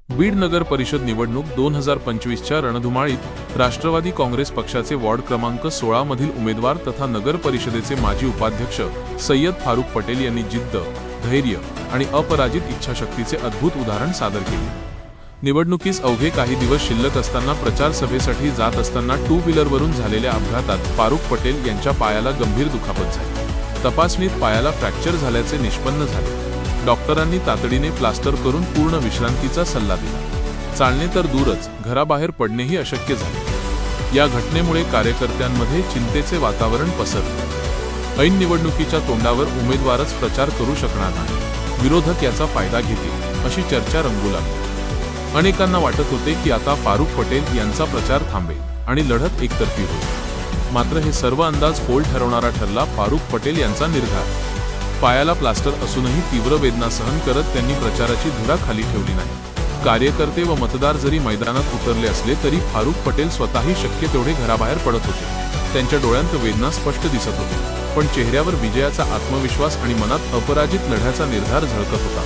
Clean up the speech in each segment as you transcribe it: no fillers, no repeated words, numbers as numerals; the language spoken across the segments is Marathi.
बीड नगर परिषद निवडणूक 2025च्या रणधुमाळीत राष्ट्रवादी काँग्रेस पक्षाचे वॉर्ड क्रमांक 16 मधील उमेदवार तथा नगर परिषदेचे माजी उपाध्यक्ष सय्यद फारुक पटेल यांनी जिद्द, धैर्य आणि अपराजित इच्छाशक्तीचे अद्भुत उदाहरण सादर केले। निवडणुकीस अवघे काही दिवस शिल्लक असताना प्रचार सभेसाठी जात असताना टू व्हीलरवरून झालेल्या अपघातात फारुक पटेल यांच्या पायाला गंभीर दुखापत झाली। तपासणीत पायाला फ्रॅक्चर झाल्याचे निष्पन्न झाले। डॉक्टरांनी तातडीने प्लास्टर करून पूर्ण विश्रांतीचा सल्ला दिला। चालणे तर दूरच, घराबाहेर पडणेही अशक्य झाले। या घटनेमुळे कार्यकर्त्यांमध्ये चिंतेचे वातावरण पसरले। ऐन निवडणुकीच्या तोंडावर उमेदवारच प्रचार करू शकणार नाही, विरोधक याचा फायदा घेतील अशी चर्चा रंगू लागली। अनेकांना वाटत होते की आता फारुक पटेल यांचा प्रचार थांबेल आणि लढत एकतर्फी होईल। मात्र हे सर्व अंदाज पोल ठरवणारा ठरला फारुक पटेल यांचा निर्धार। पायाला प्लास्टर असूनही तीव्र वेदना सहन करत त्यांनी प्रचाराची धुरा खाली ठेवली नाही। कार्यकर्ते व मतदार जरी मैदानात उतरले असले तरी फारुक पटेल स्वतःही शक्य तेवढे घराबाहेर पडत होते। त्यांच्या डोळ्यांत वेदना स्पष्ट दिसत होती, पण चेहऱ्यावर विजयाचा आत्मविश्वास आणि मनात अपराजित लढ्याचा निर्धार झळकत होता।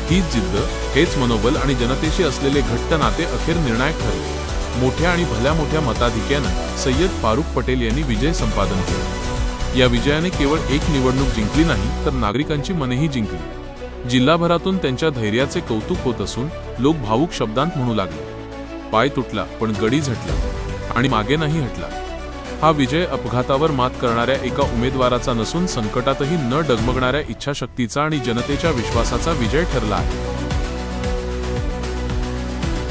हीच जिद्द, हेच मनोबल आणि जनतेशी असलेले घट्ट नाते अखेर निर्णायक ठरले। मोठ्या आणि भल्या मोठ्या मताधिक्याने सय्यद फारुक पटेल यांनी विजय संपादन केला। या विजयाने केवळ एक निवडणूक जिंकली नाही, तर नागरिकांची मनही जिंकली। जिल्हाभरातून त्यांच्या धैर्याचे कौतुक होत असून लोक भावुक शब्दांत म्हणू लागले, पाय तुटला पण गडी झटला आणि मागे नाही हटला। हा विजय अपघातावर मात करणाऱ्या एका उमेदवाराचा नसून संकटातही न डगमगणाऱ्या इच्छाशक्तीचा आणि जनतेच्या विश्वासाचा विजय ठरला आहे।